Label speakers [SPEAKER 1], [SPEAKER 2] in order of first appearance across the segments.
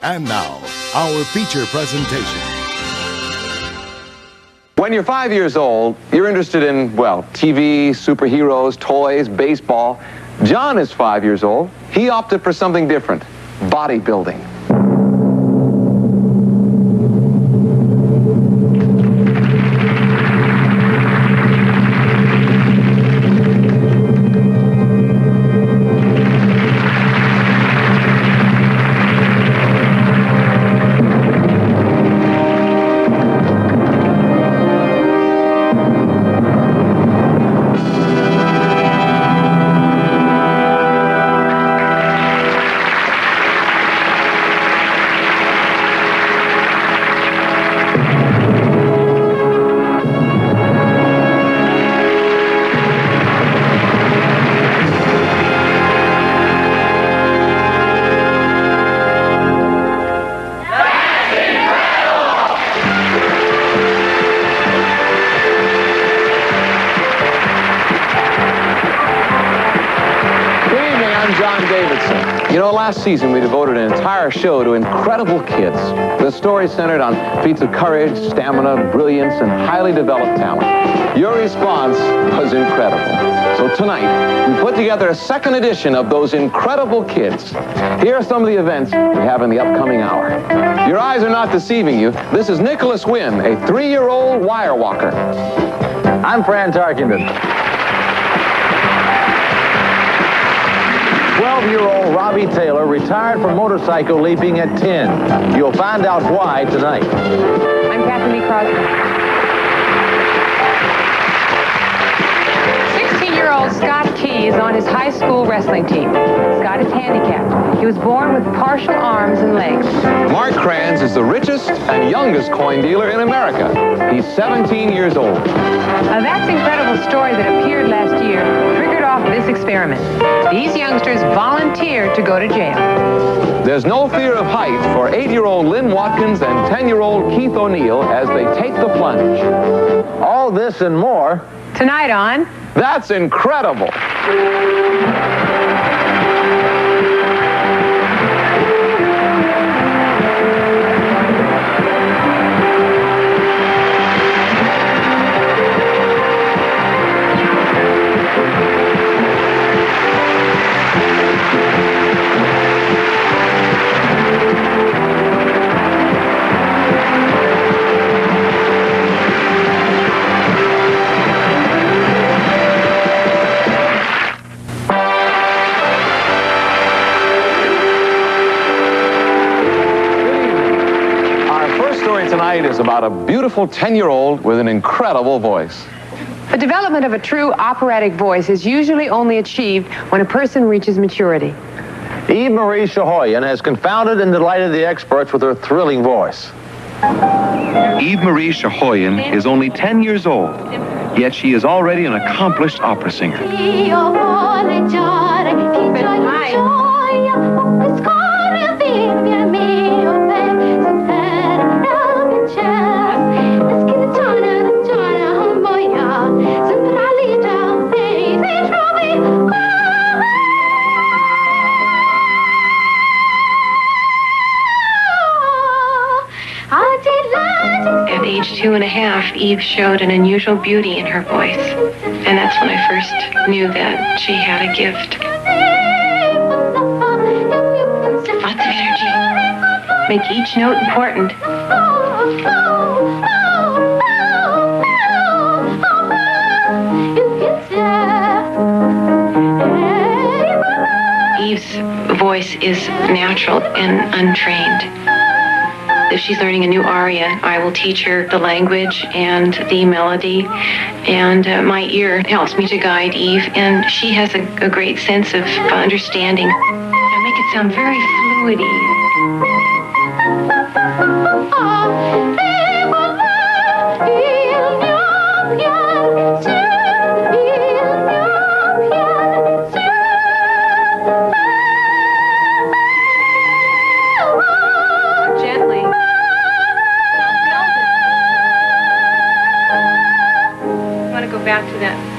[SPEAKER 1] And now, our feature presentation.
[SPEAKER 2] When you're 5 years old, you're interested in, well, TV, superheroes, toys, baseball. John is 5 years old. He opted for something different, bodybuilding. You know, last season we devoted an entire show to incredible kids. The story centered on feats of courage, stamina, brilliance, and highly developed talent. Your response was incredible. So tonight, we put together a second edition of those incredible kids. Here are some of the events we have in the upcoming hour. Your eyes are not deceiving you. This is Nicholas Wynn, a 3-year-old wire walker.
[SPEAKER 3] I'm Fran Tarkington. 12-year-old Robbie Taylor retired from motorcycle leaping at 10. You'll find out why tonight.
[SPEAKER 4] I'm Kathy Lee Crosby. 16-year-old Scott Key is on his high school wrestling team. Scott is handicapped. He was born with partial arms and legs.
[SPEAKER 2] Mark Kranz is the richest and youngest coin dealer in America. He's 17 years old.
[SPEAKER 4] That's incredible story that appeared last year triggered off this experiment. These youngsters volunteered to go to jail.
[SPEAKER 2] There's no fear of height for 8-year-old Lynn Watkins and 10-year-old Keith O'Neill as they take the plunge.
[SPEAKER 3] All this and more
[SPEAKER 4] Tonight on
[SPEAKER 2] That's Incredible. Tonight is about a beautiful 10-year-old with an incredible voice.
[SPEAKER 4] the development of a true operatic voice is usually only achieved when a person reaches maturity.
[SPEAKER 3] Eve Marie Shahoyan has confounded and delighted the experts with her thrilling voice.
[SPEAKER 5] Eve Marie Shahoyan is only 10 years old, yet she is already an accomplished opera singer.
[SPEAKER 6] At age 2.5, Eve showed an unusual beauty in her voice. And that's when I first knew that she had a gift. Lots of energy. Make each note important. Eve's voice is natural and untrained. If she's learning a new aria, I will teach her the language and the melody, and my ear helps me to guide Eve, and she has a great sense of understanding. I make it sound very fluidy.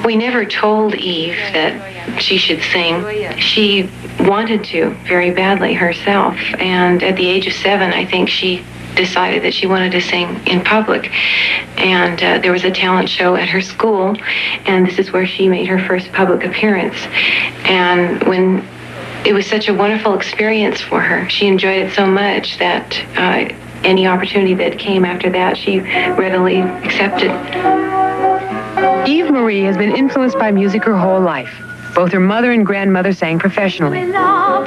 [SPEAKER 6] We never told Eve that she should sing. She wanted to very badly herself. And at the age of 7, I think she decided that she wanted to sing in public. And there was a talent show at her school, and this is where she made her first public appearance. And when it was such a wonderful experience for her, she enjoyed it so much that any opportunity that came after that, she readily accepted.
[SPEAKER 4] Eve Marie has been influenced by music her whole life. Both her mother and grandmother sang professionally.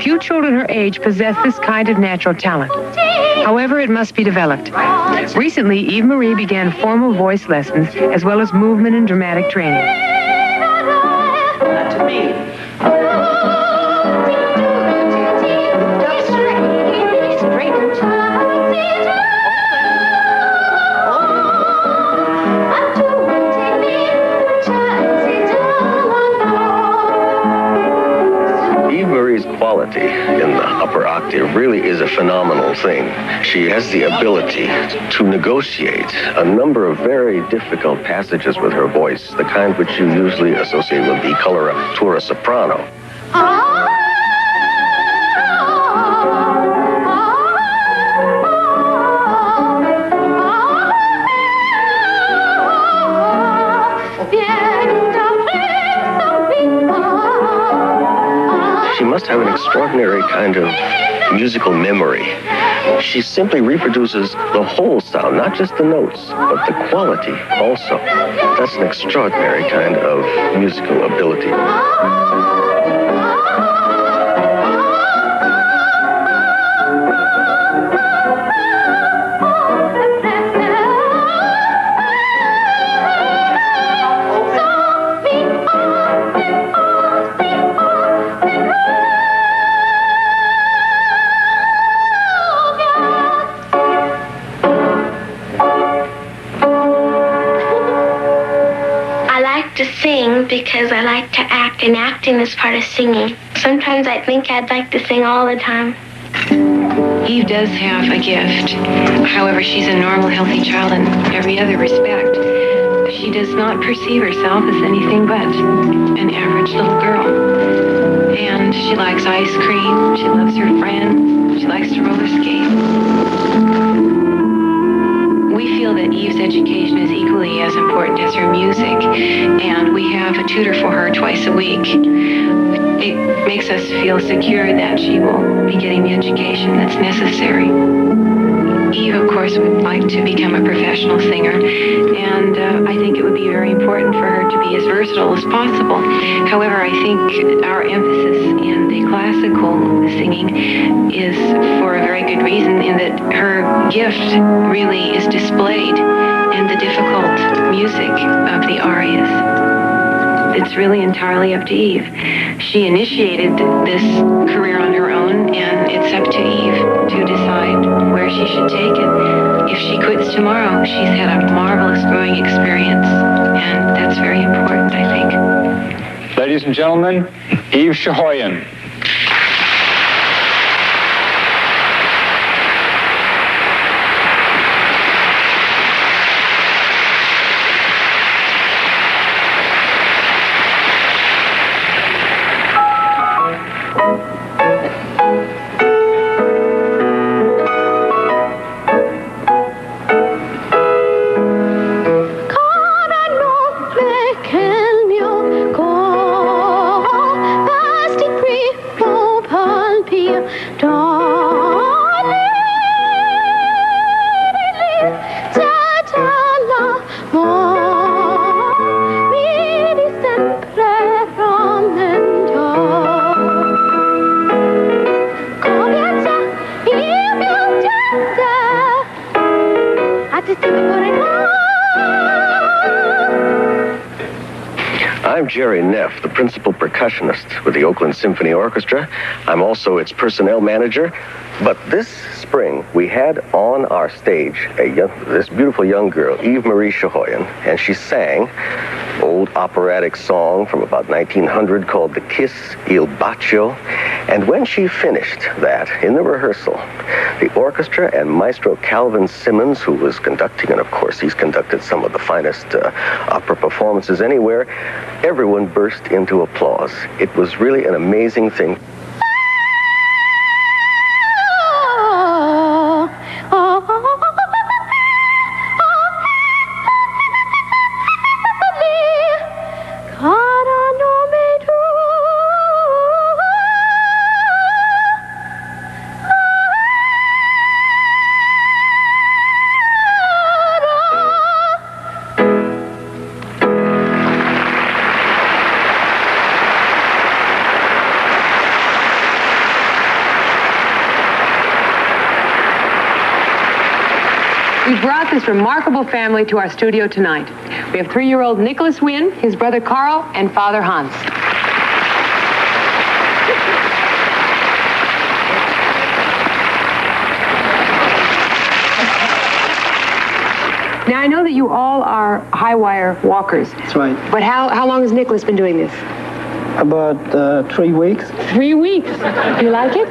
[SPEAKER 4] Few children her age possess this kind of natural talent. However, it must be developed. Recently, Eve Marie began formal voice lessons as well as movement and dramatic training.
[SPEAKER 7] To me.
[SPEAKER 8] Quality in the upper octave really is a phenomenal thing. She has the ability to negotiate a number of very difficult passages with her voice, the kind which you usually associate with the coloratura soprano. She must have an extraordinary kind of musical memory. She simply reproduces the whole sound, not just the notes, but the quality also. That's an extraordinary kind of musical ability.
[SPEAKER 9] Because I like to act, and acting is part of singing. Sometimes I think I'd like to sing all the time.
[SPEAKER 6] Eve does have a gift. However, she's a normal, healthy child in every other respect. She does not perceive herself as anything but an average little girl. And she likes ice cream, she loves her friends, she likes to roller skate. We feel that Eve's education is equally as important as her music, and we have a tutor for her twice a week. It makes us feel secure that she will be getting the education that's necessary. Eve, of course, would like to become a professional singer, and I think it would be very important for her to be as versatile as possible. However, I think our emphasis in the classical singing is for a very good reason, in that her gift really is displayed in the difficult music of the arias. It's really entirely up to Eve. She initiated this career on her own, and it's up to Eve to decide where she should take it. If she quits tomorrow, she's had a marvelous growing experience, and that's very important, I think.
[SPEAKER 10] Ladies and gentlemen, Eve Shahoyan.
[SPEAKER 8] I'm Jerry Neff, the principal percussionist with the Oakland Symphony Orchestra. I'm also its personnel manager. But this spring, we had on our stage this beautiful young girl, Eve Marie Shahoyan, and she sang an old operatic song from about 1900 called The Kiss Il Bacio. And when she finished that, in the rehearsal, the orchestra and Maestro Calvin Simmons, who was conducting, and of course he's conducted some of the finest opera performances anywhere, everyone burst into applause. It was really an amazing thing.
[SPEAKER 4] We brought this remarkable family to our studio tonight. We have 3-year-old Nicholas Wynn, his brother Carl, and father Hans. Now, I know that you all are high-wire walkers.
[SPEAKER 7] That's right.
[SPEAKER 4] But how long has Nicholas been doing this?
[SPEAKER 7] About 3 weeks.
[SPEAKER 4] 3 weeks. You like it?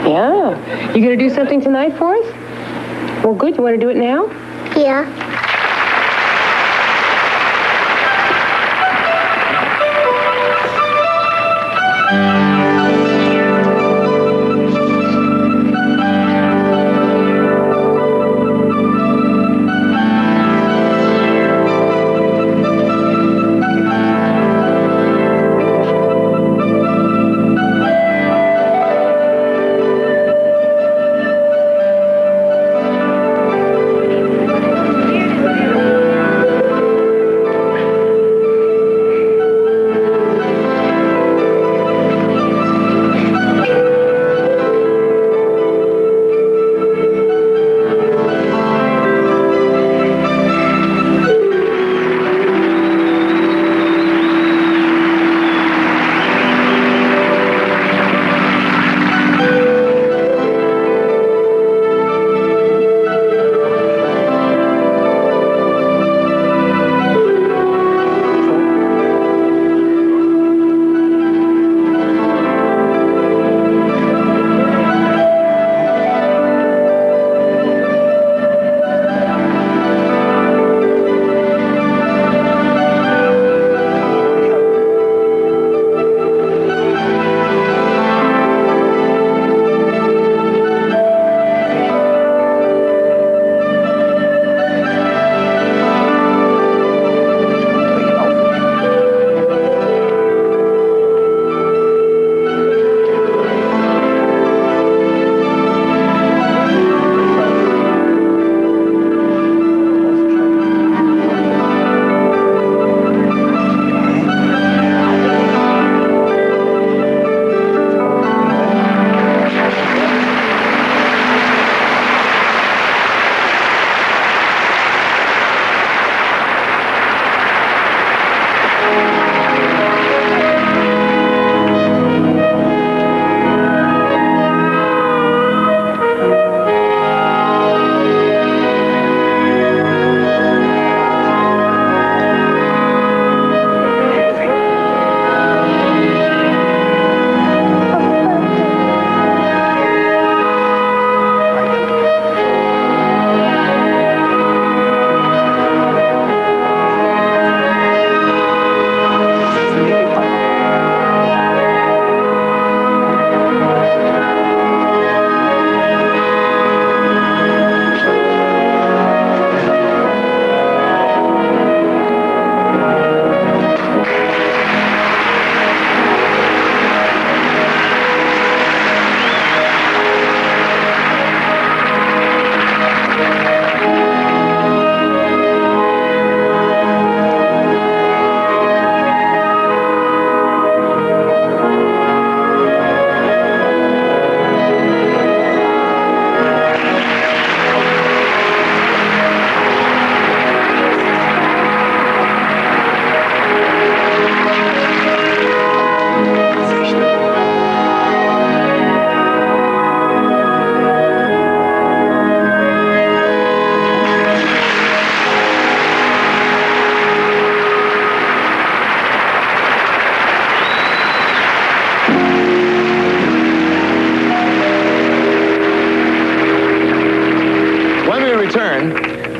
[SPEAKER 4] Yeah. You gonna do something tonight for us? Well, good. You want to do it now?
[SPEAKER 9] Yeah.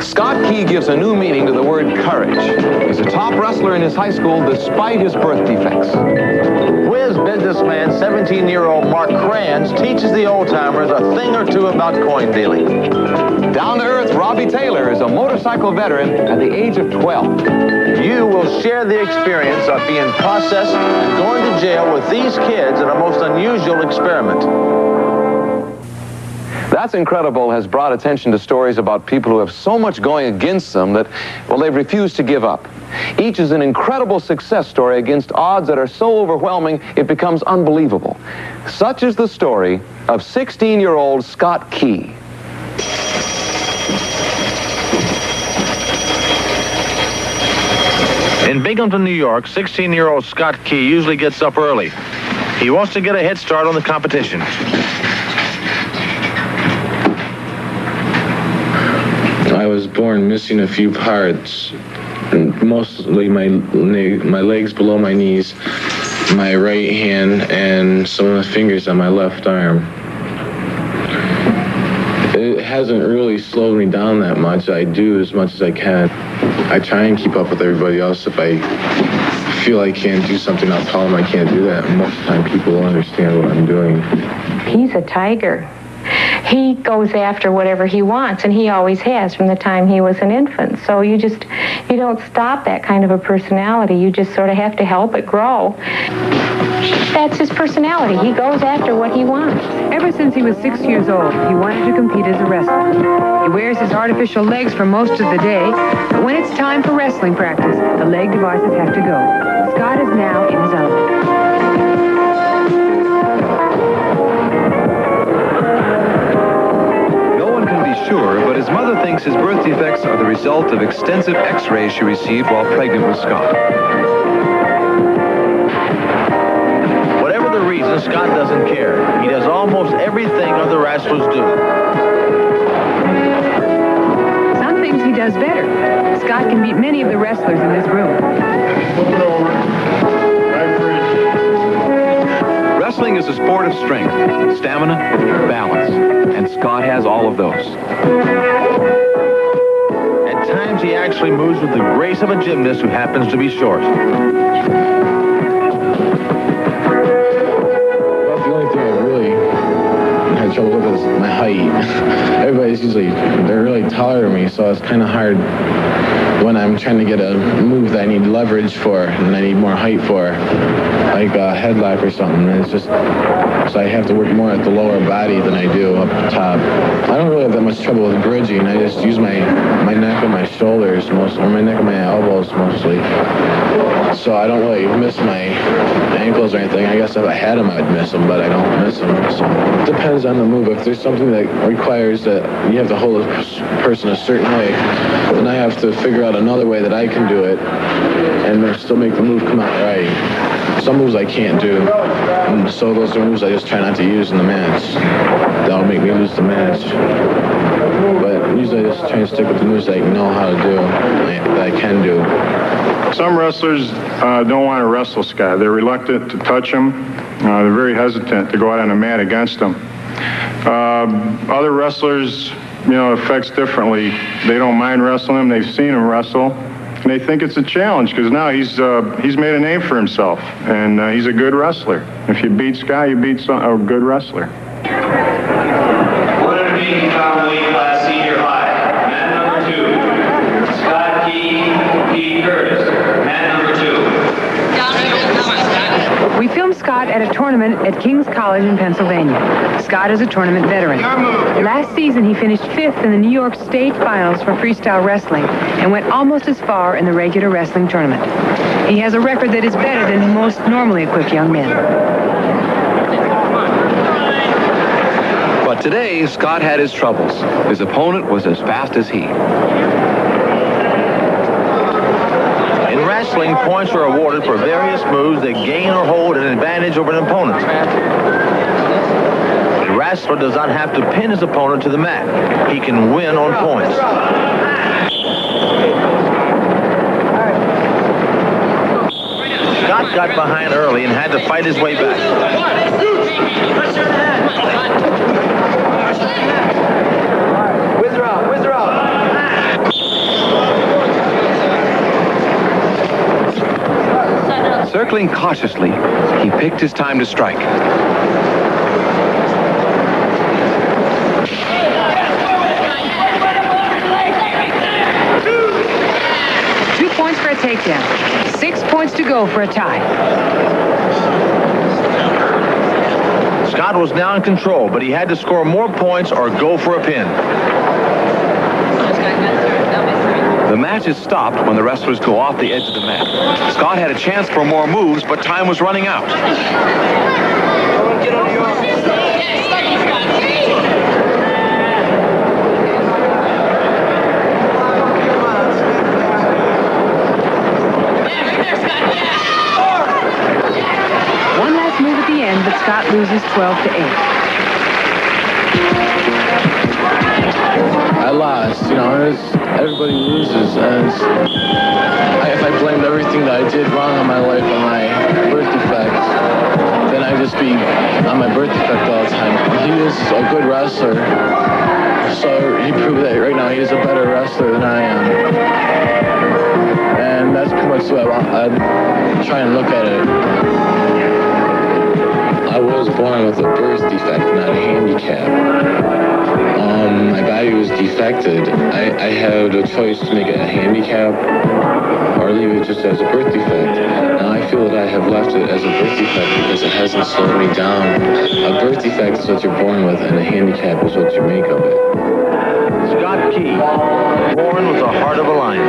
[SPEAKER 2] Scott Key gives a new meaning to the word courage. He's a top wrestler in his high school despite his birth defects.
[SPEAKER 3] Whiz businessman 17-year-old Mark Kranz teaches the old-timers a thing or two about coin dealing.
[SPEAKER 2] Down-to-earth Robbie Taylor is a motorcycle veteran at the age of 12.
[SPEAKER 3] You will share the experience of being processed and going to jail with these kids in a most unusual experiment.
[SPEAKER 2] That's Incredible has brought attention to stories about people who have so much going against them that, well, they've refused to give up. Each is an incredible success story against odds that are so overwhelming it becomes unbelievable. Such is the story of 16-year-old Scott Key.
[SPEAKER 3] In Binghamton, New York, 16-year-old Scott Key usually gets up early. He wants to get a head start on the competition.
[SPEAKER 11] I was born missing a few parts, mostly my legs below my knees, my right hand, and some of the fingers on my left arm. It hasn't really slowed me down that much. I do as much as I can. I try and keep up with everybody else. If I feel I can't do something, I'll tell them I can't do that. And most of the time, people will understand what I'm doing.
[SPEAKER 12] He's a tiger. He goes after whatever he wants, and he always has from the time he was an infant. So you don't stop that kind of a personality. You just sort of have to help it grow. That's his personality. He goes after what he wants.
[SPEAKER 4] Ever since he was 6 years old, he wanted to compete as a wrestler. He wears his artificial legs for most of the day, but when it's time for wrestling practice, the leg devices have to go. Scott is now in his element.
[SPEAKER 5] Sure, but his mother thinks his birth defects are the result of extensive x-rays she received while pregnant with Scott.
[SPEAKER 3] Whatever the reason, Scott doesn't care. He does almost everything other wrestlers do.
[SPEAKER 4] Some things he does better. Scott can beat many of the wrestlers in this room.
[SPEAKER 5] Wrestling is a sport of strength, stamina, balance, and Scott has all of those.
[SPEAKER 3] At times, he actually moves with the grace of a gymnast who happens to be short.
[SPEAKER 11] Well, the only thing I really had trouble with is my height. Everybody's they're really taller than me, so it's kind of hard when I'm trying to get a move that I need leverage for and I need more height for, like a headlock or something. And it's just, so I have to work more at the lower body than I do up top. I don't really have that much trouble with bridging. I just use my neck and my shoulders most, or my neck and my elbows mostly. So I don't really miss my ankles or anything. I guess if I had them, I'd miss them, but I don't miss them. So it depends on the move. If there's something that requires that you have to hold a person a certain way, then I have to figure out another way that I can do it and still make the move come out right. Some moves I can't do, and so those are moves I just try not to use in the match. That'll make me lose the match. But usually I just try and stick with the moves that I know how to do, that I can do.
[SPEAKER 13] Some wrestlers don't want to wrestle Scott. They're reluctant to touch him. They're very hesitant to go out on a mat against him. Other wrestlers, it affects differently. They don't mind wrestling him. They've seen him wrestle, and they think it's a challenge because now he's made a name for himself, and he's a good wrestler. If you beat Scott, you beat a good wrestler.
[SPEAKER 14] Winner to be found weight class senior high, man number 2, Scott Key Curtis, man number 2.
[SPEAKER 4] We filmed Scott at a tournament at King's College in Pennsylvania. Scott is a tournament veteran. Last season, he finished 5th in the New York State Finals for freestyle wrestling and went almost as far in the regular wrestling tournament. He has a record that is better than most normally equipped young men.
[SPEAKER 5] But today, Scott had his troubles. His opponent was as fast as he.
[SPEAKER 3] In wrestling, points are awarded for various moves that gain or hold an advantage over an opponent. The wrestler does not have to pin his opponent to the mat. He can win on points. Scott got behind early and had to fight his way back.
[SPEAKER 14] Whizzer out.
[SPEAKER 5] Circling cautiously, he picked his time to strike.
[SPEAKER 4] 2 points for a takedown. 6 points to go for a tie.
[SPEAKER 3] Scott was now in control, but he had to score more points or go for a pin.
[SPEAKER 5] The match is stopped when the wrestlers go off the edge of the mat. Scott had a chance for more moves, but time was running out.
[SPEAKER 4] Scott loses 12-8.
[SPEAKER 11] I lost, everybody loses. And if I blamed everything that I did wrong in my life on my birth defect, then I'd just be on my birth defect all the time. He was a good wrestler, so he proved that right now he is a better wrestler than I am. And that's pretty much what I'd try and look at it. I was born with a birth defect, not a handicap. My body was defected. I had a choice to make it a handicap or leave it just as a birth defect. Now I feel that I have left it as a birth defect because it hasn't slowed me down. A birth defect is what you're born with, and a handicap is what you make of it.
[SPEAKER 3] Scott Key, born with the heart of a lion.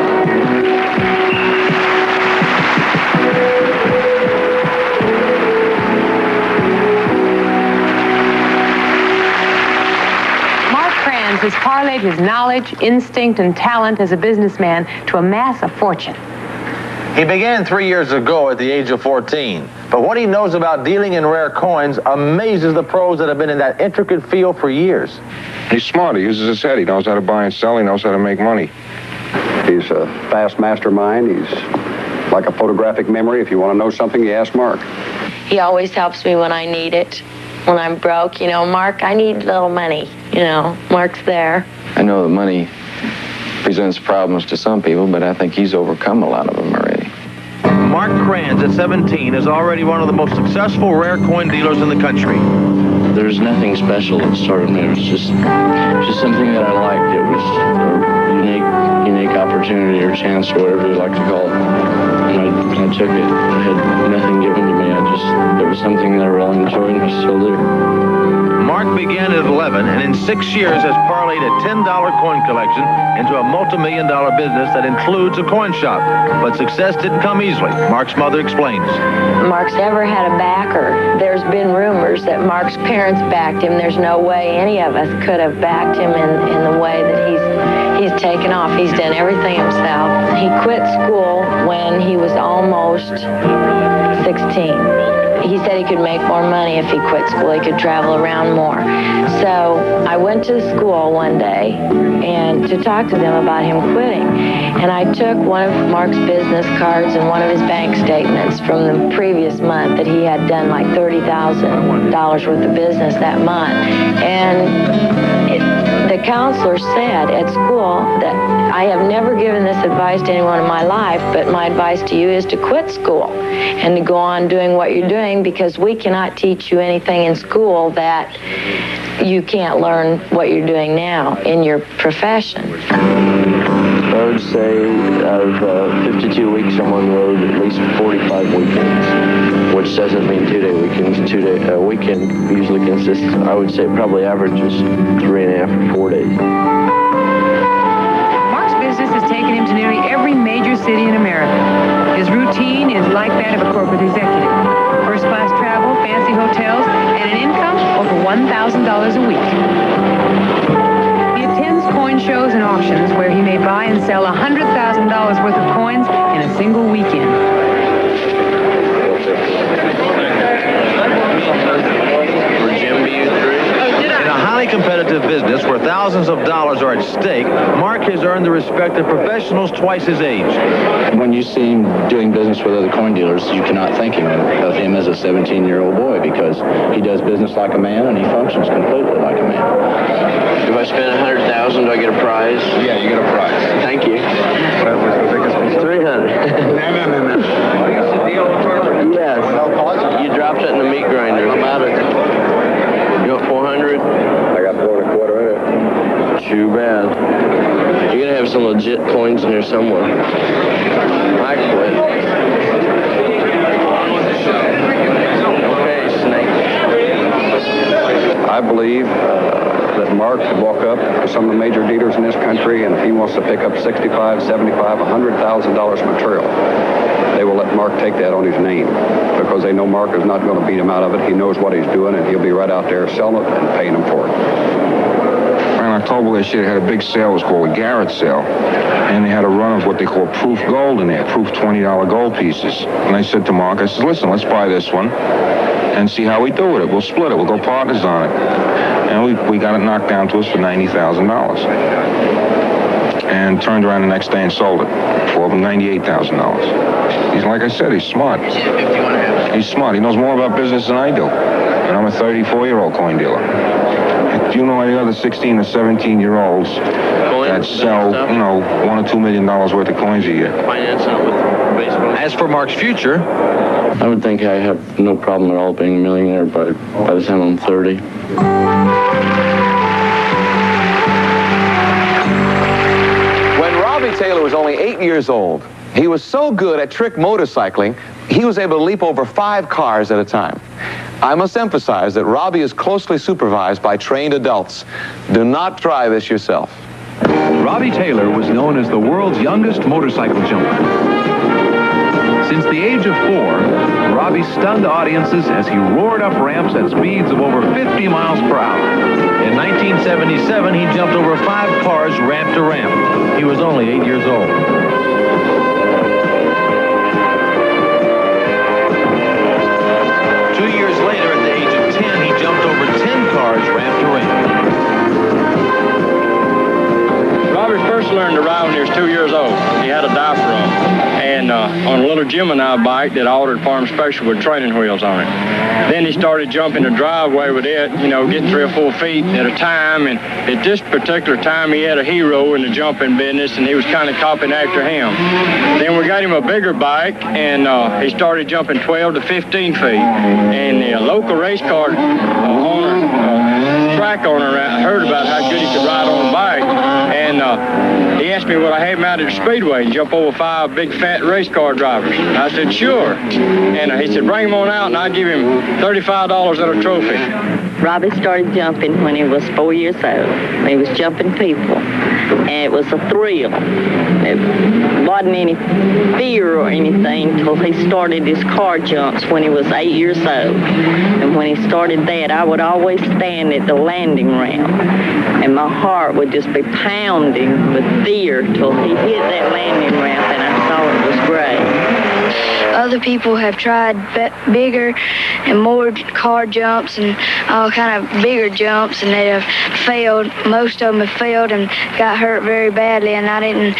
[SPEAKER 4] Has parlayed his knowledge, instinct, and talent as a businessman to amass a fortune.
[SPEAKER 3] He began 3 years ago at the age of 14, but what he knows about dealing in rare coins amazes the pros that have been in that intricate field for years.
[SPEAKER 15] He's smart. He uses his head. He knows how to buy and sell. He knows how to make money.
[SPEAKER 16] He's a fast mastermind. He's like a photographic memory. If you want to know something, you ask Mark.
[SPEAKER 17] He always helps me when I need it. When I'm broke, Mark, I need a little money. Mark's there.
[SPEAKER 18] I know that money presents problems to some people, but I think he's overcome a lot of them already.
[SPEAKER 3] Mark Kranz, at 17, is already one of the most successful rare coin dealers in the country.
[SPEAKER 19] There's nothing special that started me. It was just something that I liked. It was a unique opportunity or chance or whatever you like to call it. And I took it. I had nothing given to me. It was something that I really enjoyed and I still do.
[SPEAKER 3] Mark began at 11 and in 6 years has parlayed a $10 coin collection into a multi-million-dollar business that includes a coin shop. But success didn't come easily. Mark's mother explains.
[SPEAKER 17] Mark's never had a backer. There's been rumors that Mark's parents backed him. There's no way any of us could have backed him in the way that he's taken off. He's done everything himself. He quit school when he was almost 16. He said he could make more money if he quit school. He could travel around more. So I went to the school one day and to talk to them about him quitting. And I took one of Mark's business cards and one of his bank statements from the previous month that he had done like $30,000 worth of business that month. And the counselor said at school that I have never given this advice to anyone in my life, but my advice to you is to quit school and to go on doing what you're doing because we cannot teach you anything in school that you can't learn what you're doing now in your profession.
[SPEAKER 19] I would say out of 52 weeks on one road, at least 45 weekends, which doesn't mean 2-day weekends. A weekend usually consists, I would say, probably averages 3.5 or 4 days.
[SPEAKER 4] Mark's business has taken him to nearly every major city in America. His routine is like that of a corporate executive. First-class travel, fancy hotels, and an income over $1,000 a week. He attends coin shows and auctions where he may buy and sell $100,000 worth of coins in a single weekend.
[SPEAKER 3] In a highly competitive business where thousands of dollars are at stake, Mark has earned the respect of professionals twice his age.
[SPEAKER 19] When you see him doing business with other coin dealers, you cannot think of him as a 17-year-old boy because he does business like a man and he functions completely like a man. If I spend $100,000, do I get a prize?
[SPEAKER 15] Yeah, you get a prize.
[SPEAKER 19] Thank you.
[SPEAKER 15] That was the biggest piece.
[SPEAKER 19] 300.
[SPEAKER 15] No.
[SPEAKER 19] Yes. You dropped it in the meat grinder. I'm out of it. You want 400?
[SPEAKER 16] I got 4 1/4 in it.
[SPEAKER 19] Too bad. You're gonna have some legit coins in here somewhere. I quit. Okay, Snake.
[SPEAKER 16] I believe that Mark could walk up to some of the major dealers in this country, and if he wants to pick up $65,000, $75,000, $100,000 material, they will let Mark take that on his name because they know Mark is not going to beat him out of it. He knows what he's doing, and he'll be right out there selling it and paying him for it.
[SPEAKER 15] And I told October last year, they had a big sale. It was called a Garrett sale. And they had a run of what they call proof gold in there, proof $20 gold pieces. And I said to Mark, I said, listen, let's buy this one and see how we do with it. We'll split it. We'll go partners on it. And we got it knocked down to us for $90,000. And turned around the next day and sold it for $98,000. He's, like I said, he's smart. He's smart. He knows more about business than I do. And I'm a 34-year-old coin dealer. Do you know any other 16 or 17-year-olds that sell, $1 or $2 million worth of coins a year?
[SPEAKER 3] As for Mark's future,
[SPEAKER 19] I would think I have no problem at all being a millionaire by the time I'm 30.
[SPEAKER 2] When Robbie Taylor was only 8 years old, he was so good at trick motorcycling, he was able to leap over 5 cars at a time. I must emphasize that Robbie is closely supervised by trained adults. Do not try this yourself.
[SPEAKER 20] Robbie Taylor was known as the world's youngest motorcycle jumper. Since the age of 4, Robbie stunned audiences as he roared up ramps at speeds of over 50 miles per hour.
[SPEAKER 3] in 1977, he jumped over 5 cars ramp to ramp. He was only 8 years old.
[SPEAKER 10] Learned to ride when he was 2 years old. He had a diaphragm and on a little Gemini bike that I ordered farm special with training wheels on it. Then he started jumping the driveway with it, getting 3 or 4 feet at a time. And at this particular time, he had a hero in the jumping business, and he was kind of copying after him. Then we got him a bigger bike, and he started jumping 12 to 15 feet. And the local race car owner, track owner, heard about how good he could ride on a bike, and he asked me would I have him out at the Speedway and jump over 5 big fat race car drivers. I said, sure. And he said, bring him on out and I'll give him $35 and a trophy.
[SPEAKER 17] Robbie started jumping when he was 4 years old. He was jumping people, and it was a thrill. It wasn't any fear or anything till he started his car jumps when he was 8 years old. And when he started that, I would always stand at the landing ramp, and my heart would just be pounding with fear till he hit that landing ramp, and I saw it was great.
[SPEAKER 9] Other people have tried bigger and more car jumps and all kind of bigger jumps, and they have failed. Most of them have failed and got hurt very badly, and I didn't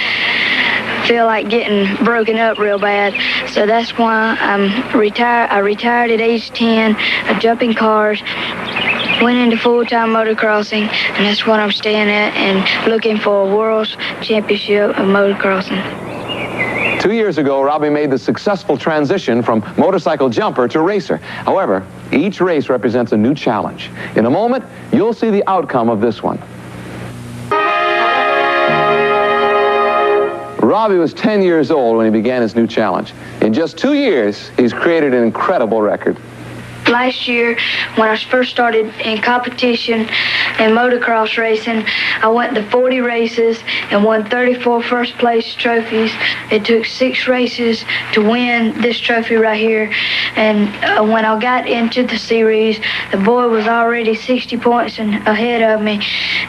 [SPEAKER 9] feel like getting broken up real bad. So that's why I'm retired. I retired at age 10 of jumping cars, went into full-time motocrossing, and that's what I'm staying at and looking for a world championship of motocrossing.
[SPEAKER 2] 2 years ago, Robbie made the successful transition from motorcycle jumper to racer. However, each race represents a new challenge. In a moment, you'll see the outcome of this one. Robbie was 10 years old when he began his new challenge. In just 2 years, he's created an incredible record.
[SPEAKER 9] Last year, when I first started in competition in motocross racing, I went to 40 races and won 34 first-place trophies. It took 6 races to win this trophy right here. And when I got into the series, the boy was already 60 points ahead of me.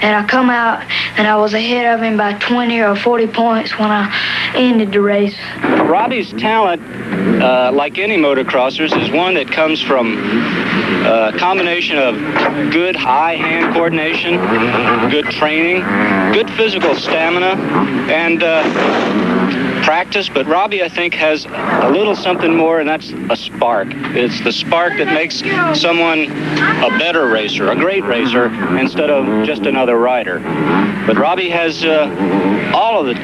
[SPEAKER 9] And I come out, and I was ahead of him by 20 or 40 points when I ended the race.
[SPEAKER 10] Robbie's talent, like any motocrossers, is one that comes from a combination of good eye-hand coordination, good training, good physical stamina, and practice. But Robbie, I think, has a little something more, and that's a spark. It's the spark that makes someone a better racer, a great racer, instead of just another rider. But Robbie has all of the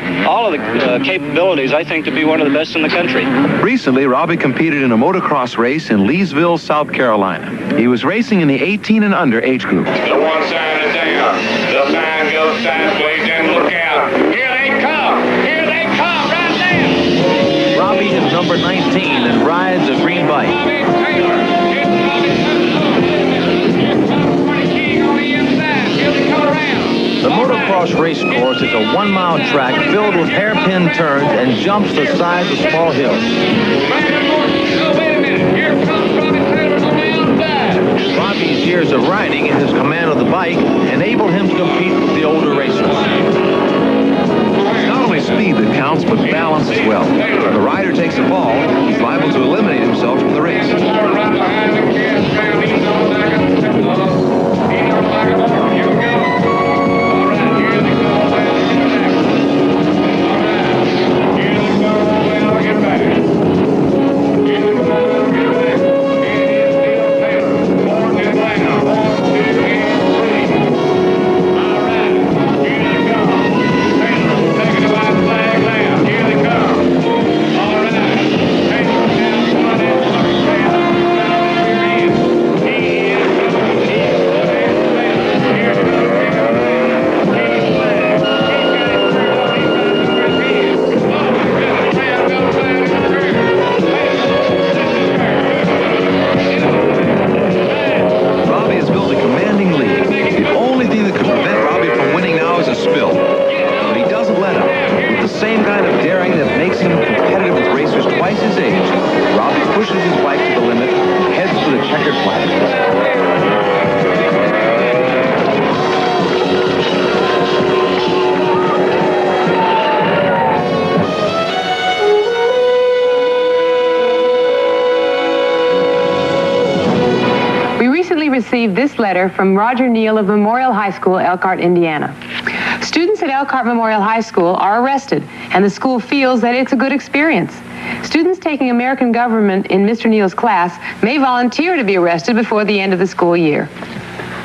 [SPEAKER 10] capabilities, I think, to be one of the best in the country.
[SPEAKER 3] Recently, Robbie competed in a motocross race in Leesville, South Carolina. He was racing in the 18 and under age group.
[SPEAKER 14] The one sign is down. The sign goes sideways, and look out. Here they come. Here they come right there.
[SPEAKER 3] Robbie is number 19 and rides a green bike. The motocross race course is a 1-mile track filled with hairpin turns and jumps the size of small hills. Robbie's years of riding and his command of the bike enable him to compete with the older racers.
[SPEAKER 20] speed that counts, but balance as well. If the rider takes a fall, he's liable to eliminate himself from the race.
[SPEAKER 4] Received this letter from Roger Neal of Memorial High School, Elkhart, Indiana. Students at Elkhart Memorial High School are arrested, and the school feels that it's a good experience. Students taking American government in Mr. Neal's class may volunteer to be arrested before the end of the school year.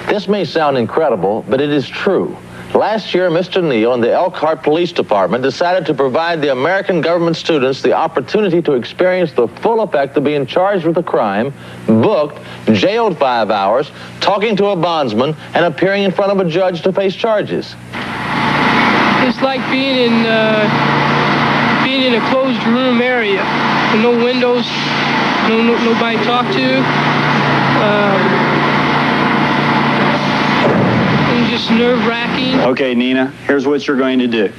[SPEAKER 3] This may sound incredible, but it is true. Last year, Mr. Neal and the Elkhart Police Department decided to provide the American government students the opportunity to experience the full effect of being charged with a crime, booked, jailed 5 hours, talking to a bondsman, and appearing in front of a judge to face charges.
[SPEAKER 21] It's like being in a closed room area with no windows, nobody to talk to. Just nerve-wracking.
[SPEAKER 10] Okay, Nina, here's what you're going to do.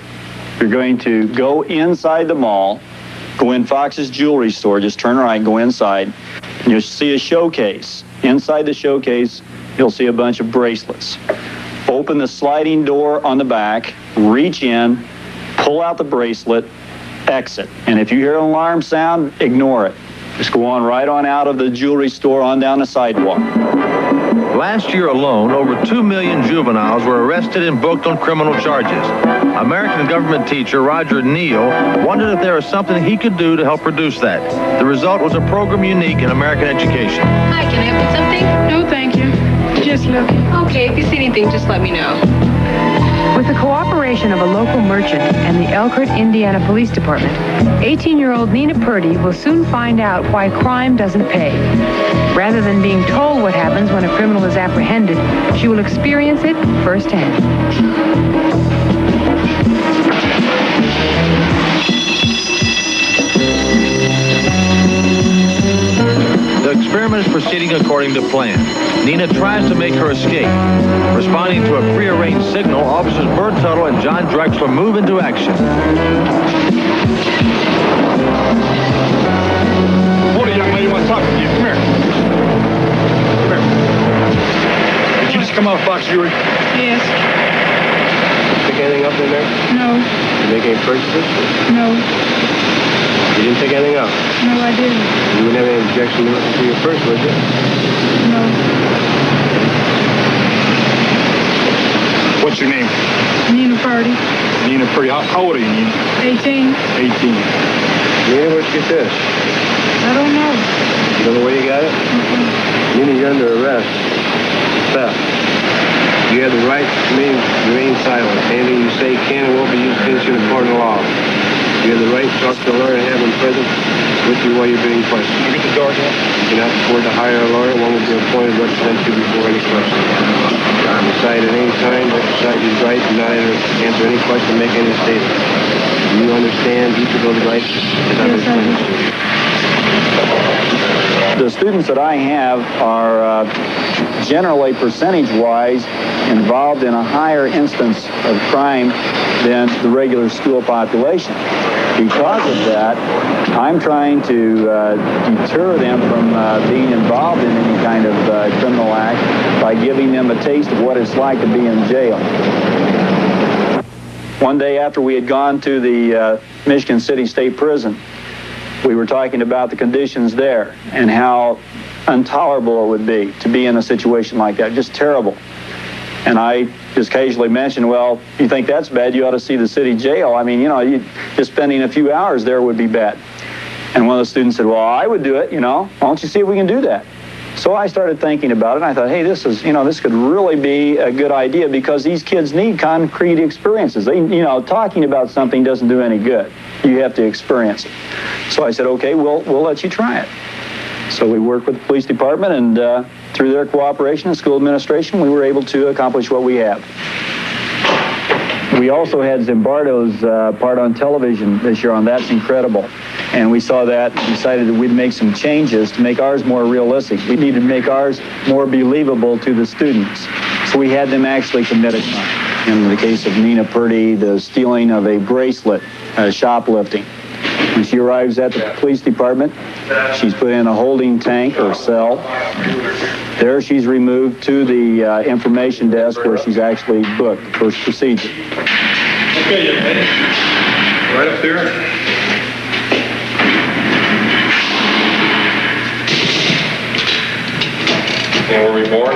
[SPEAKER 10] You're going to go inside the mall, go in Fox's jewelry store, just turn right, go inside, and you'll see a showcase. Inside the showcase, you'll see a bunch of bracelets. Open the sliding door on the back, reach in, pull out the bracelet, exit. And if you hear an alarm sound, ignore it. Just go on right on out of the jewelry store on down the sidewalk.
[SPEAKER 3] Last year alone, over 2 million juveniles were arrested and booked on criminal charges. American government teacher Roger Neal wondered if there was something he could do to help reduce that. The result was a program unique in American education.
[SPEAKER 6] Hi, can I help with something?
[SPEAKER 21] No, thank you. Just looking.
[SPEAKER 6] Okay, if you see anything, just let me know.
[SPEAKER 4] With the cooperation of a local merchant and the Elkhart, Indiana Police Department, 18-year-old Nina Purdy will soon find out why crime doesn't pay. Rather than being told what happens when a criminal is apprehended, she will experience it firsthand.
[SPEAKER 3] The experiment is proceeding according to plan. Nina tries to make her escape. Responding to a prearranged signal, Officers Bert Tuttle and John Drexler move into action.
[SPEAKER 13] Hold it, young lady. I want to talk to you. Come here. Come here. Did you just come out of Fox Jewelry?
[SPEAKER 21] Yes.
[SPEAKER 13] Pick anything up in there?
[SPEAKER 21] No.
[SPEAKER 13] Did you make any purchases?
[SPEAKER 21] No.
[SPEAKER 13] You didn't take anything out?
[SPEAKER 21] No, I didn't.
[SPEAKER 13] You wouldn't have any objection to looking through your purse, would you?
[SPEAKER 21] No.
[SPEAKER 13] What's your name?
[SPEAKER 21] Nina Purdy.
[SPEAKER 13] Nina Purdy. How old are you, Nina?
[SPEAKER 21] 18.
[SPEAKER 13] 18. Nina, where'd you get this?
[SPEAKER 21] I don't know.
[SPEAKER 13] You know where you got it? Nina, you're under arrest. Theft. You have the right to remain silent. Anything you say can and will be used against you in a court of law. You have the right to talk to a lawyer and have him present with you while you're being questioned. You get the door here? You cannot afford to hire a lawyer. One will be appointed to represent you before any question. Decide at any time, exercise his right to not answer any question, make any statement. Do you understand each of those rights as I've explained to you?
[SPEAKER 10] The students that I have are generally percentage-wise involved in a higher instance of crime than the regular school population. Because of that, I'm trying to deter them from being involved in any kind of criminal act by giving them a taste of what it's like to be in jail.
[SPEAKER 1] One day after we had gone to the Michigan City State Prison, we were talking about the conditions there and how intolerable it would be to be in a situation like that, just terrible. And I just casually mentioned, well, you think that's bad, you ought to see the city jail. I mean, just spending a few hours there would be bad. And one of the students said, well, I would do it, why don't you see if we can do that? So I started thinking about it, and I thought, hey, this could really be a good idea because these kids need concrete experiences. Talking about something doesn't do any good. You have to experience it. So I said, okay, we'll let you try it. So we worked with the police department, and through their cooperation and school administration, we were able to accomplish what we have. We also had Zimbardo's part on television this year on That's Incredible. And we saw that and decided that we'd make some changes to make ours more realistic. We needed to make ours more believable to the students. So we had them actually commit a crime. In the case of Nina Purdy, the stealing of a bracelet, shoplifting. When she arrives at the police department, she's put in a holding tank or cell. There she's removed to the information desk where she's actually booked the first procedure.
[SPEAKER 13] Okay, young lady. Right up there.
[SPEAKER 15] And were we born?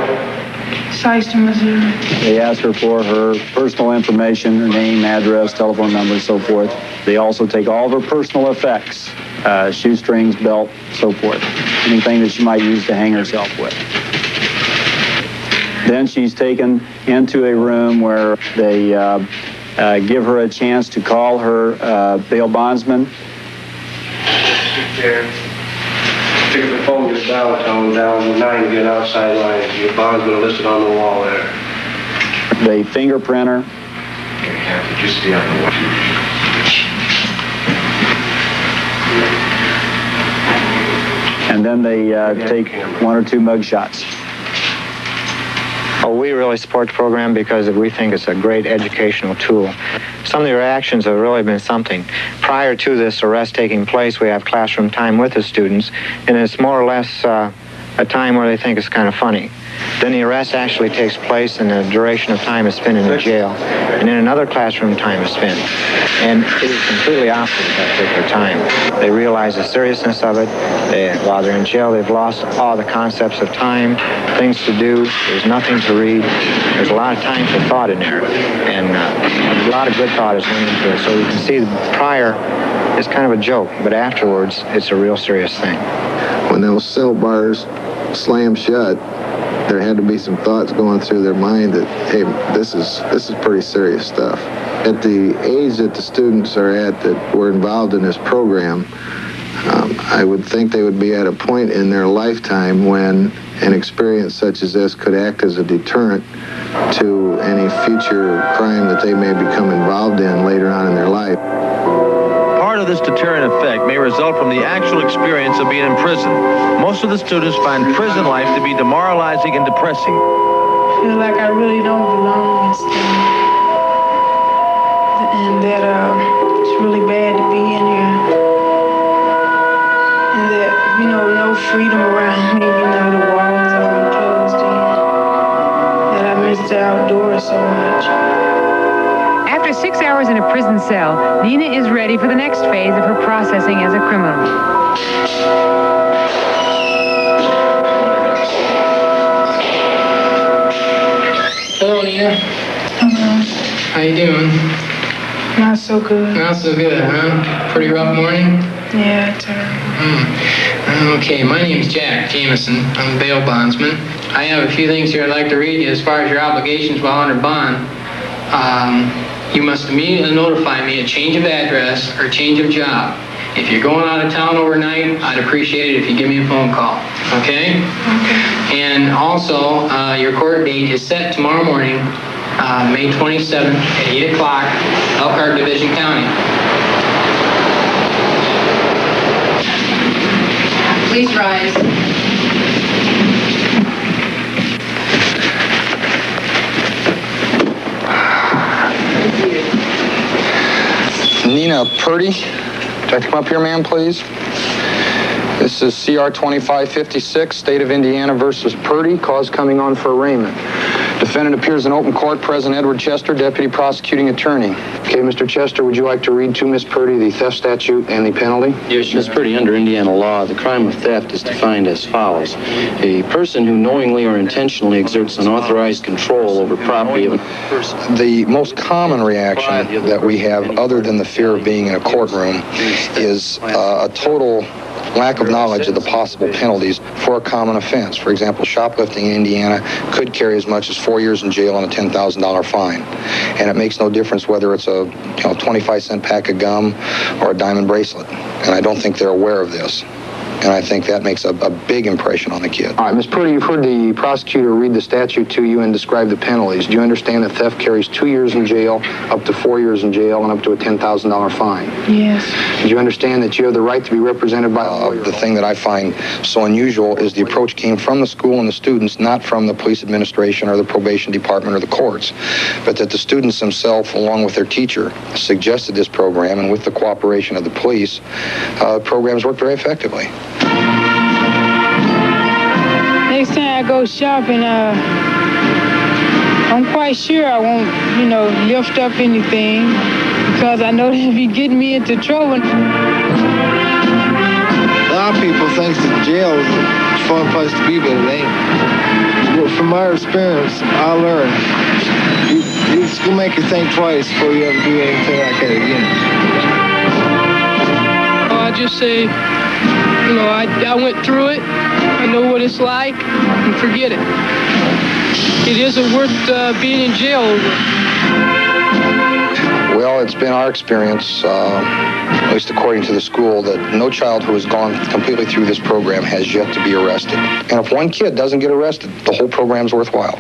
[SPEAKER 21] Sister, Missouri.
[SPEAKER 1] They ask her for her personal information, her name, address, telephone number, so forth. They also take all of her personal effects, shoestrings, belt, so forth. Anything that she might use to hang herself with. Then she's taken into a room where they give her a chance to call her bail bondsman.
[SPEAKER 22] Pick up the phone, get a dial tone down the 9 to get an outside line. Your bondsman listed on the wall there.
[SPEAKER 1] They fingerprint her.
[SPEAKER 22] Just stay on the wall.
[SPEAKER 1] And then they take 1 or 2 mug shots.
[SPEAKER 23] Well, we really support the program because we think it's a great educational tool. Some of the reactions have really been something. Prior to this arrest taking place, we have classroom time with the students, and it's more or less a time where they think it's kind of funny. Then the arrest actually takes place, and the duration of time is spent in the jail. And then another classroom time is spent. And it is completely opposite at that particular time. They realize the seriousness of it. While they're in jail, they've lost all the concepts of time, things to do. There's nothing to read. There's a lot of time for thought in there. And a lot of good thought is went into it. So you can see prior is kind of a joke, but afterwards, it's a real serious thing.
[SPEAKER 11] When those cell bars slammed shut, there had to be some thoughts going through their mind that, hey, this is pretty serious stuff. At the age that the students are at that were involved in this program, I would think they would be at a point in their lifetime when an experience such as this could act as a deterrent to any future crime that they may become involved in later on in their life.
[SPEAKER 3] Part of this deterrent effect may result from the actual experience of being in prison. Most of the students find prison life to be demoralizing and depressing.
[SPEAKER 21] I feel like I really don't belong and stuff. And that it's really bad to be in here. And that, no freedom around me, the walls are closed in. That I miss the outdoors so much.
[SPEAKER 4] After 6 hours in a prison cell, Nina is ready for the next phase of her processing as a criminal.
[SPEAKER 21] Hello, Nina. Hello. How you doing? Not so good. Not so good, huh? Pretty rough morning? Yeah, terrible. Okay, my name's Jack Jameson. I'm a bail bondsman. I have a few things here I'd like to read you as far as your obligations while under bond. You must immediately notify me a change of address or change of job. If you're going out of town overnight, I'd appreciate it if you give me a phone call. Okay? Okay. And also, your court date is set tomorrow morning, May 27th at 8 o'clock, Elkhart Division County.
[SPEAKER 6] Please rise.
[SPEAKER 23] Nina Purdy. Can I come up here, ma'am, please? This is CR 2556, State of Indiana versus Purdy, cause coming on for arraignment.
[SPEAKER 16] Defendant appears in open court. President Edward Chester, Deputy Prosecuting Attorney. Okay, Mr. Chester, would you like to read to Miss Purdy the theft statute and the penalty?
[SPEAKER 19] Yes, Miss Purdy, under Indiana law, the crime of theft is defined as follows. A person who knowingly or intentionally exerts unauthorized control over property of a person.
[SPEAKER 16] The most common reaction that we have, other than the fear of being in a courtroom, is a total lack of knowledge of the possible penalties for a common offense. For example, shoplifting in Indiana could carry as much as 4 years in jail and a $10,000 fine. And it makes no difference whether it's a 25-cent pack of gum or a diamond bracelet. And I don't think they're aware of this. And I think that makes a big impression on the kid. All right, Ms. Purdy, you've heard the prosecutor read the statute to you and describe the penalties. Do you understand that theft carries 2 years in jail, up to 4 years in jail, and up to a $10,000 fine?
[SPEAKER 7] Yes.
[SPEAKER 16] Do you understand that you have the right to be represented by a lawyer? The thing that I find so unusual is the approach came from the school and the students, not from the police administration or the probation department or the courts, but that the students themselves, along with their teacher, suggested this program, and with the cooperation of the police, programs worked very effectively.
[SPEAKER 7] Next time I go shopping, I'm quite sure I won't, lift up anything because I know they'll be getting me into trouble.
[SPEAKER 8] A lot of people think that jail is a fun place to be, but it ain't. From my experience, I learned it's going to make you think twice before you ever do anything like that again.
[SPEAKER 7] I just say, I went through it. I know what it's like, and forget it. It isn't worth being in jail over.
[SPEAKER 16] Well, it's been our experience, at least according to the school, that no child who has gone completely through this program has yet to be arrested. And if one kid doesn't get arrested, the whole program's worthwhile.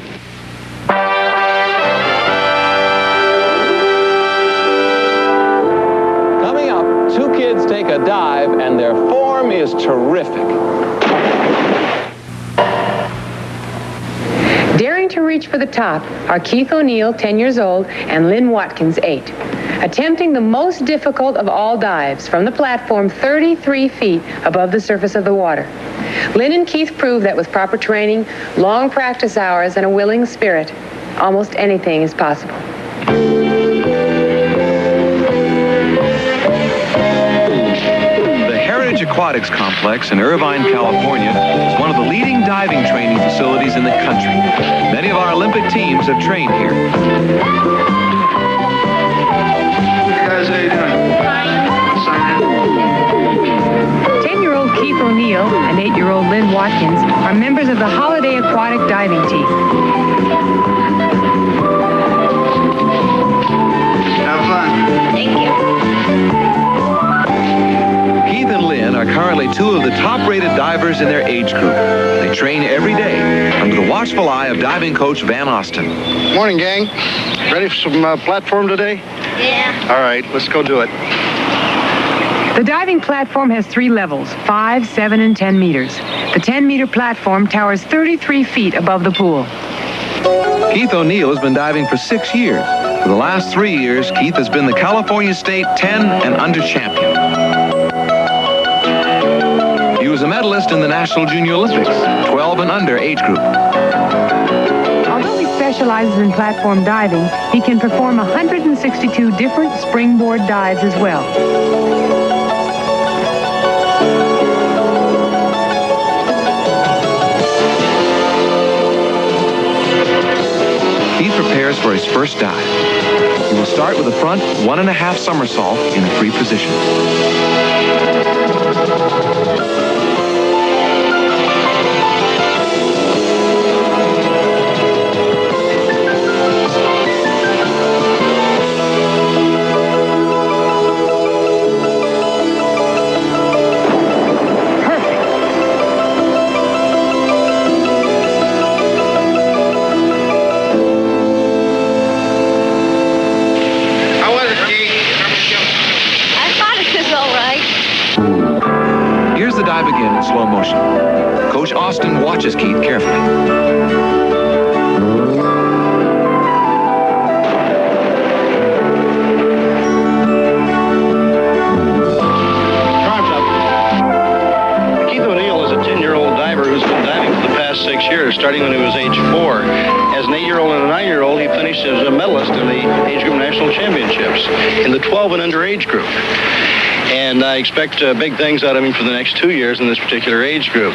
[SPEAKER 2] Coming up, two kids take a dive, and their form is terrific.
[SPEAKER 4] Daring to reach for the top are Keith O'Neill, 10 years old, and Lynn Watkins, 8. Attempting the most difficult of all dives from the platform 33 feet above the surface of the water. Lynn and Keith prove that with proper training, long practice hours, and a willing spirit, almost anything is possible.
[SPEAKER 20] Aquatics Complex in Irvine, California is one of the leading diving training facilities in the country. Many of our Olympic teams have trained here.
[SPEAKER 8] Guys, how you doing?
[SPEAKER 4] 10-year-old Keith O'Neill and 8-year-old Lynn Watkins are members of the Holiday Aquatic Diving Team.
[SPEAKER 8] Have fun.
[SPEAKER 6] Thank you.
[SPEAKER 20] Keith and Lynn are currently two of the top-rated divers in their age group. They train every day under the watchful eye of diving coach Van Austin.
[SPEAKER 8] Morning, gang. Ready for some platform today?
[SPEAKER 6] Yeah.
[SPEAKER 8] All right, let's go do it.
[SPEAKER 4] The diving platform has 3 levels, 5, 7, and 10 meters. The 10-meter platform towers 33 feet above the pool.
[SPEAKER 20] Keith O'Neill has been diving for 6 years. For the last 3 years, Keith has been the California State 10 and under champion. He was a medalist in the National Junior Olympics, 12 and under age group.
[SPEAKER 4] Although he specializes in platform diving, he can perform 162 different springboard dives as well.
[SPEAKER 20] Keith prepares for his first dive. He will start with a front 1.5 somersault in a free position. Dive again in slow motion. Coach Austin watches Keith carefully.
[SPEAKER 8] Time's up. Keith O'Neill is a 10-year-old diver who's been diving for the past 6 years, starting when he was age 4. As an 8-year-old and an
[SPEAKER 5] medalist in the age group national championships in the 12 and under age group. And I expect big things out of him for the next 2 years in this particular age group.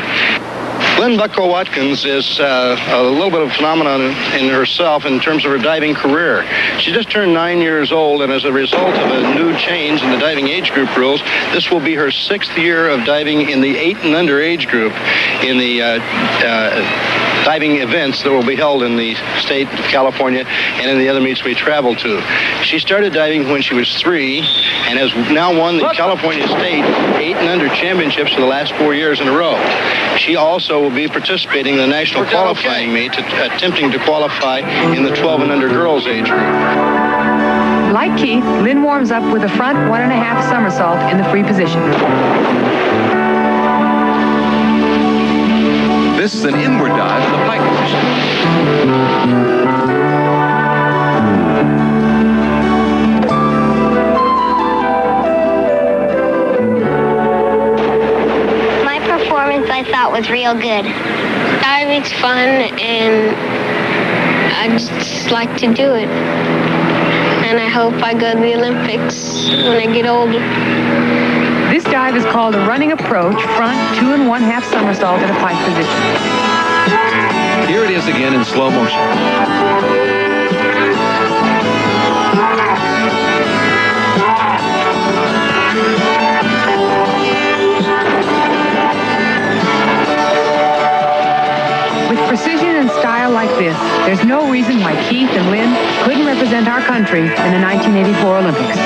[SPEAKER 5] Lynn Bucko-Watkins is a little bit of a phenomenon in herself in terms of her diving career. She just turned 9 years old, and as a result of a new change in the diving age group rules, this will be her 6th year of diving in the 8 and under age group in the diving events that will be held in the state of California and in the other meets we travel to. She started diving when she was 3 and has now won the California State 8 and under championships for the last 4 years in a row. She also will be participating in the national qualifying meet, attempting to qualify in the 12 and under girls age group.
[SPEAKER 4] Like Keith, Lynn warms up with a front 1.5 somersault in the free position.
[SPEAKER 20] This is an inward dive in the pike position.
[SPEAKER 12] My performance, I thought, was real good. Diving's fun, and I just like to do it. And I hope I go to the Olympics when I get older.
[SPEAKER 4] This dive is called a running approach, front 2 1/2 somersault in a pike position.
[SPEAKER 20] Here it is again in slow motion.
[SPEAKER 4] With precision and style like this, there's no reason why Keith and Lynn couldn't represent our country in the 1984 Olympics.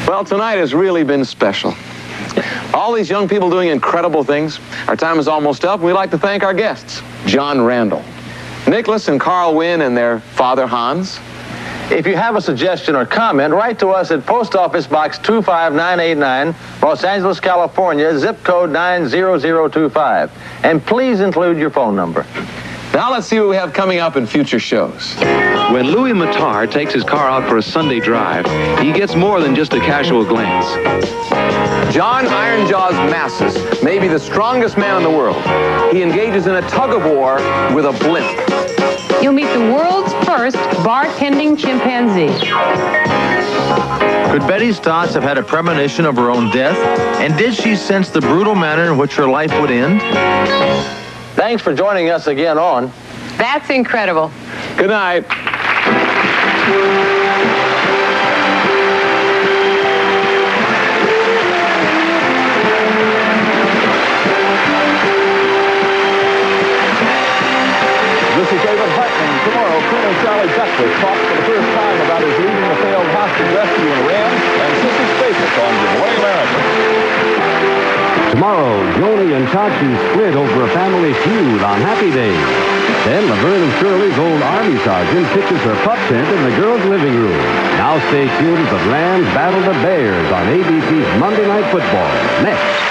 [SPEAKER 2] Well, tonight has really been special. All these young people doing incredible things. Our time is almost up. We'd like to thank our guests, John Randall, Nicholas and Carl Wynn and their father, Hans.
[SPEAKER 5] If you have a suggestion or comment, write to us at Post Office Box 25989, Los Angeles, California, zip code 90025. And please include your phone number.
[SPEAKER 2] Now let's see what we have coming up in future shows.
[SPEAKER 20] When Louis Matar takes his car out for a Sunday drive, he gets more than just a casual glance.
[SPEAKER 2] John Ironjaws Masses may be the strongest man in the world. He engages in a tug-of-war with a blimp.
[SPEAKER 4] You'll meet the world's first bartending chimpanzee.
[SPEAKER 3] Could Betty Stotts have had a premonition of her own death? And did she sense the brutal manner in which her life would end?
[SPEAKER 5] Thanks for joining us again on
[SPEAKER 4] That's Incredible.
[SPEAKER 2] Good night.
[SPEAKER 18] This is David Hartman. Tomorrow, Colonel Charlie Duckworth talks for the first time about his leading the failed hostage rescue in Iran and Sissy Spacek on Good Morning America.
[SPEAKER 24] Tomorrow, Joni and Chachi split over a family feud on Happy Days. Then Laverne and Shirley's old Army sergeant pitches her pup tent in the girls' living room. Now stay tuned as the Rams battle the Bears on ABC's Monday Night Football. Next.